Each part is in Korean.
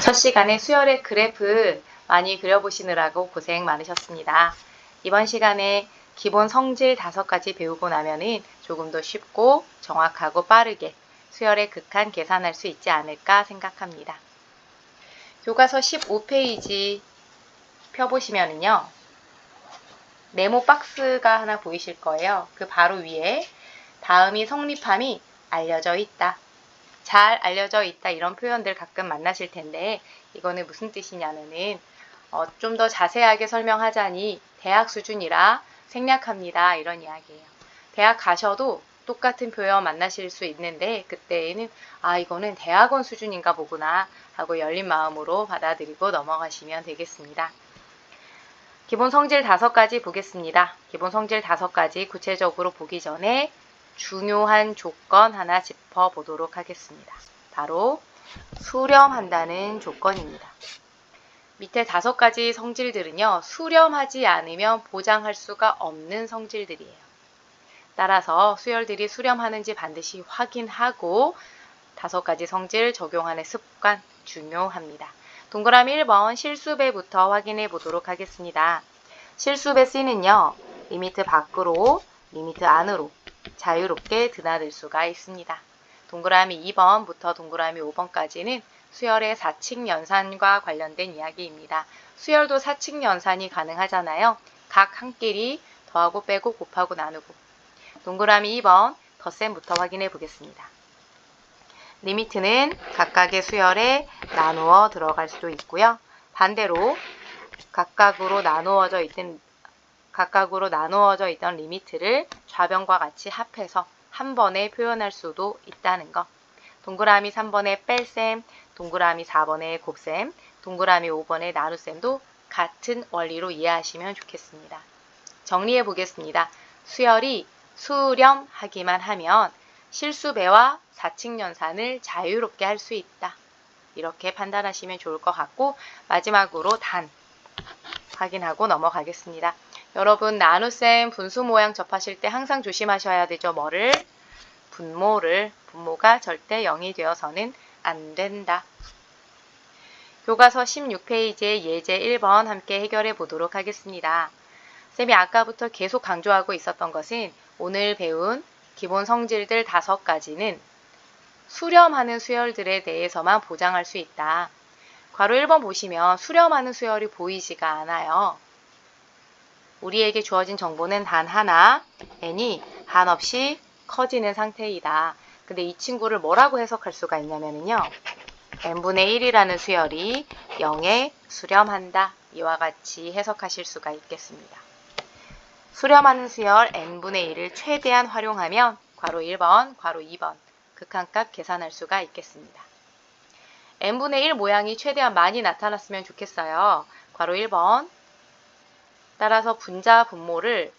첫 시간에 수열의 그래프 많이 그려보시느라고 고생 많으셨습니다. 이번 시간에 기본 성질 5가지 배우고 나면은 조금 더 쉽고 정확하고 빠르게 수열의 극한 계산할 수 있지 않을까 생각합니다. 교과서 15페이지 펴보시면은요. 네모 박스가 하나 보이실 거예요. 그 바로 위에 다음이 성립함이 알려져 있다. 잘 알려져 있다 이런 표현들 가끔 만나실 텐데 이거는 무슨 뜻이냐면은 좀 더 자세하게 설명하자니 대학 수준이라 생략합니다 이런 이야기예요. 대학 가셔도 똑같은 표현 만나실 수 있는데 그때에는 이거는 대학원 수준인가 보구나 하고 열린 마음으로 받아들이고 넘어가시면 되겠습니다. 기본 성질 5가지 보겠습니다. 기본 성질 5가지 구체적으로 보기 전에 중요한 조건 하나 짚어보도록 하겠습니다. 바로 수렴한다는 조건입니다. 밑에 5가지 성질들은요. 수렴하지 않으면 보장할 수가 없는 성질들이에요. 따라서 수열들이 수렴하는지 반드시 확인하고 5가지 성질 적용하는 습관 중요합니다. 동그라미 1번 실수배부터 확인해 보도록 하겠습니다. 실수배 C는요. 리미트 밖으로, 리미트 안으로 자유롭게 드나들 수가 있습니다. 동그라미 2번부터 동그라미 5번까지는 수열의 사칙연산과 관련된 이야기입니다. 수열도 사칙연산이 가능하잖아요. 각 한 끼리 더하고 빼고 곱하고 나누고. 동그라미 2번 덧셈부터 확인해 보겠습니다. 리미트는 각각의 수열에 나누어 들어갈 수도 있고요. 반대로 각각으로 나누어져 있던 리미트를 좌변과 같이 합해서 한 번에 표현할 수도 있다는 거. 동그라미 3번의 뺄셈, 동그라미 4번의 곱셈, 동그라미 5번의 나눗셈도 같은 원리로 이해하시면 좋겠습니다. 정리해 보겠습니다. 수열이 수렴하기만 하면 실수배와 사칙연산을 자유롭게 할 수 있다. 이렇게 판단하시면 좋을 것 같고 마지막으로 단 확인하고 넘어가겠습니다. 여러분 나눗셈 분수 모양 접하실 때 항상 조심하셔야 되죠. 뭐를? 분모가 절대 0이 되어서는 안 된다. 교과서 16페이지의 예제 1번 함께 해결해 보도록 하겠습니다. 쌤이 아까부터 계속 강조하고 있었던 것은 오늘 배운 기본 성질들 5가지는 수렴하는 수열들에 대해서만 보장할 수 있다. 괄호 1번 보시면 수렴하는 수열이 보이지가 않아요. 우리에게 주어진 정보는 단 하나, n이 한없이 커지는 상태이다. 근데 이 친구를 뭐라고 해석할 수가 있냐면요. n분의 1이라는 수열이 0에 수렴한다. 이와 같이 해석하실 수가 있겠습니다. 수렴하는 수열 n분의 1을 최대한 활용하면 괄호 1번, 괄호 2번 극한값 계산할 수가 있겠습니다. n분의 1 모양이 최대한 많이 나타났으면 좋겠어요. 괄호 1번 따라서 분자 분모를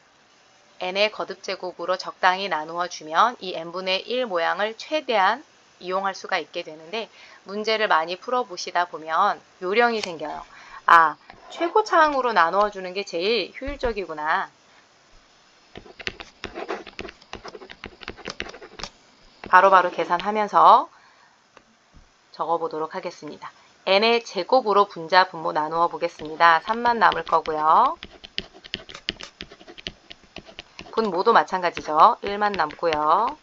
n의 거듭제곱으로 적당히 나누어 주면 이 n분의 1 모양을 최대한 이용할 수가 있게 되는데 문제를 많이 풀어보시다 보면 요령이 생겨요. 최고차항으로 나누어 주는 게 제일 효율적이구나. 바로바로 계산하면서 적어보도록 하겠습니다. n의 제곱으로 분자 분모 나누어 보겠습니다. 3만 남을 거고요. 분모도 마찬가지죠. 1만 남고요.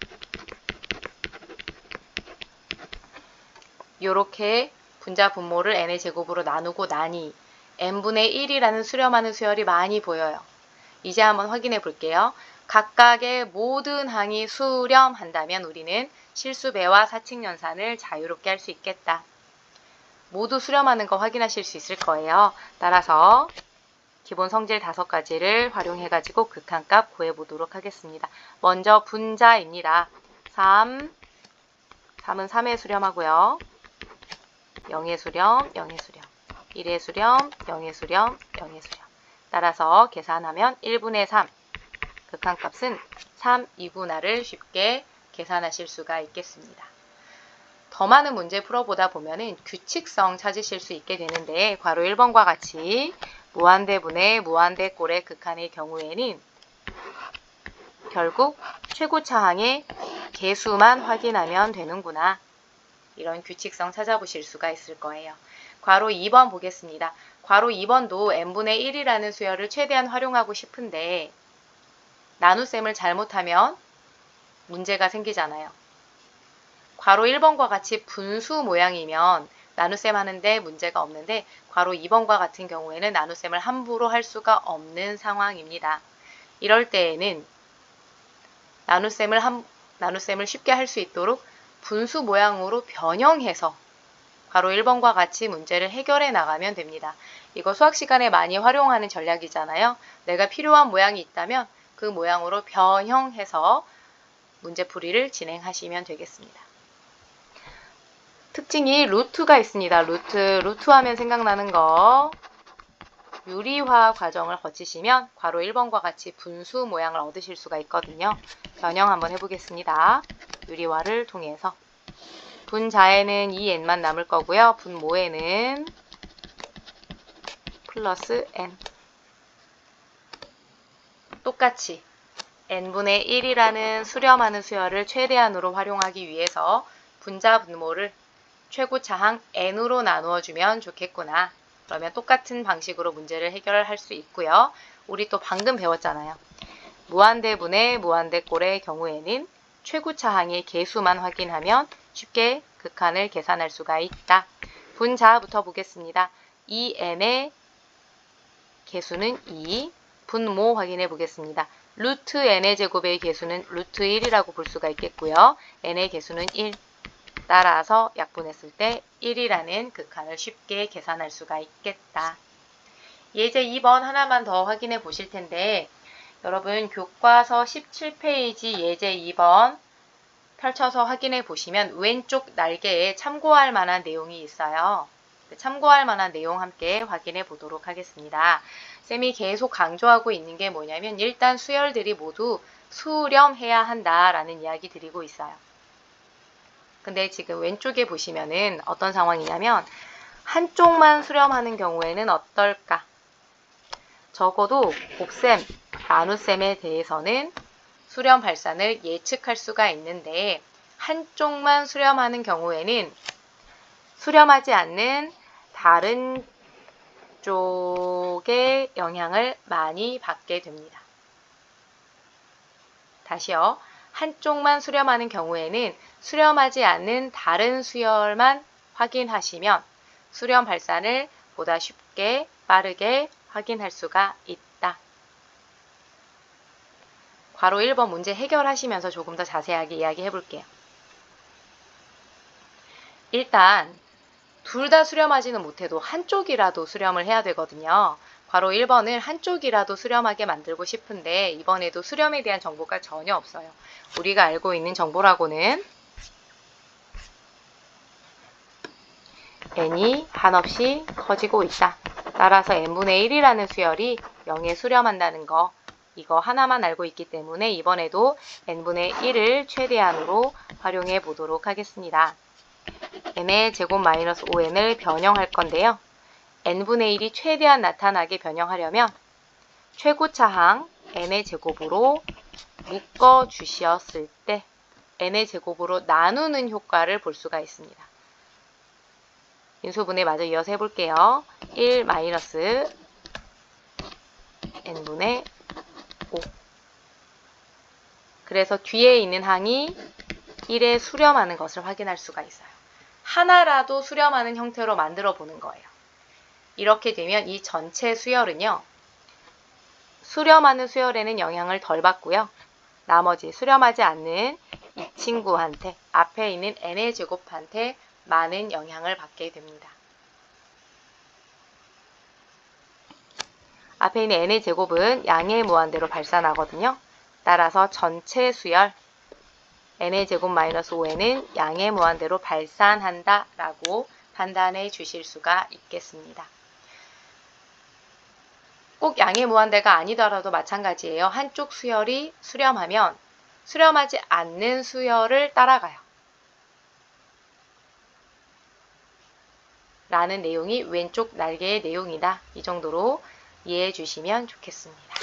이렇게 분자 분모를 n의 제곱으로 나누고 나니 n분의 1이라는 수렴하는 수열이 많이 보여요. 이제 한번 확인해 볼게요. 각각의 모든 항이 수렴한다면 우리는 실수배와 사칙연산을 자유롭게 할 수 있겠다. 모두 수렴하는 거 확인하실 수 있을 거예요. 따라서 기본 성질 5가지를 활용해가지고 극한값 구해보도록 하겠습니다. 먼저 분자입니다. 3은 3의 수렴하고요. 0의 수렴, 0의 수렴, 1의 수렴, 0의 수렴, 0의 수렴. 따라서 계산하면 1분의 3, 극한값은 3, 2분할을 쉽게 계산하실 수가 있겠습니다. 더 많은 문제 풀어보다 보면은 규칙성 찾으실 수 있게 되는데 괄호 1번과 같이 무한대분의 무한대꼴의 극한의 경우에는 결국 최고차항의 개수만 확인하면 되는구나. 이런 규칙성 찾아보실 수가 있을 거예요. 괄호 2번 보겠습니다. 괄호 2번도 n분의 1이라는 수열을 최대한 활용하고 싶은데 나눗셈을 잘못하면 문제가 생기잖아요. 괄호 1번과 같이 분수 모양이면 나눗셈 하는데 문제가 없는데 괄호 2번과 같은 경우에는 나눗셈을 함부로 할 수가 없는 상황입니다. 이럴 때에는 나눗셈을 쉽게 할 수 있도록 분수 모양으로 변형해서 괄호 1번과 같이 문제를 해결해 나가면 됩니다. 이거 수학 시간에 많이 활용하는 전략이잖아요. 내가 필요한 모양이 있다면 그 모양으로 변형해서 문제풀이를 진행하시면 되겠습니다. 특징이 루트가 있습니다. 루트 하면 생각나는 거 유리화 과정을 거치시면 괄호 1번과 같이 분수 모양을 얻으실 수가 있거든요. 변형 한번 해보겠습니다. 유리화를 통해서 분자에는 2n만 남을 거고요. 분모에는 플러스 n 똑같이 n분의 1이라는 수렴하는 수열을 최대한으로 활용하기 위해서 분자 분모를 최고차항 n으로 나누어주면 좋겠구나. 그러면 똑같은 방식으로 문제를 해결할 수 있고요. 우리 또 방금 배웠잖아요. 무한대분의 무한대꼴의 경우에는 최고차항의 개수만 확인하면 쉽게 극한을 계산할 수가 있다. 분자부터 보겠습니다. 2n의 개수는 2, 분모 확인해 보겠습니다. 루트 n의 제곱의 개수는 루트 1이라고 볼 수가 있겠고요. n의 개수는 1. 따라서 약분했을 때 1이라는 극한을 쉽게 계산할 수가 있겠다. 예제 2번 하나만 더 확인해 보실 텐데 여러분 교과서 17페이지 예제 2번 펼쳐서 확인해 보시면 왼쪽 날개에 참고할 만한 내용이 있어요. 참고할 만한 내용 함께 확인해 보도록 하겠습니다. 쌤이 계속 강조하고 있는 게 뭐냐면 일단 수열들이 모두 수렴해야 한다라는 이야기 드리고 있어요. 근데 지금 왼쪽에 보시면은 어떤 상황이냐면 한쪽만 수렴하는 경우에는 어떨까? 적어도 곱셈, 나눗셈에 대해서는 수렴 발산을 예측할 수가 있는데 한쪽만 수렴하는 경우에는 수렴하지 않는 다른 쪽의 영향을 많이 받게 됩니다. 다시요. 한쪽만 수렴하는 경우에는 수렴하지 않는 다른 수열만 확인하시면 수렴 발산을 보다 쉽게 빠르게 확인할 수가 있다. 괄호 1번 문제 해결하시면서 조금 더 자세하게 이야기해 볼게요. 일단 둘 다 수렴하지는 못해도 한쪽이라도 수렴을 해야 되거든요. 괄호 1번을 한쪽이라도 수렴하게 만들고 싶은데 이번에도 수렴에 대한 정보가 전혀 없어요. 우리가 알고 있는 정보라고는 n이 한없이 커지고 있다. 따라서 n분의 1이라는 수열이 0에 수렴한다는 거 이거 하나만 알고 있기 때문에 이번에도 n분의 1을 최대한으로 활용해 보도록 하겠습니다. n의 제곱 마이너스 5n을 변형할 건데요. n분의 1이 최대한 나타나게 변형하려면 최고차항 n의 제곱으로 묶어 주셨을 때 n의 제곱으로 나누는 효과를 볼 수가 있습니다. 인수분해 마저 이어서 해볼게요. 1 마이너스 n분의 5 그래서 뒤에 있는 항이 1에 수렴하는 것을 확인할 수가 있어요. 하나라도 수렴하는 형태로 만들어 보는 거예요. 이렇게 되면 이 전체 수열은요. 수렴하는 수열에는 영향을 덜 받고요. 나머지 수렴하지 않는 이 친구한테 앞에 있는 n의 제곱한테 많은 영향을 받게 됩니다. 앞에 있는 n의 제곱은 양의 무한대로 발산하거든요. 따라서 전체 수열 n의 제곱 마이너스 5n은 양의 무한대로 발산한다 라고 판단해 주실 수가 있겠습니다. 꼭 양의 무한대가 아니더라도 마찬가지예요. 한쪽 수열이 수렴하면 수렴하지 않는 수열을 따라가요. 라는 내용이 왼쪽 날개의 내용이다. 이 정도로 이해해 주시면 좋겠습니다.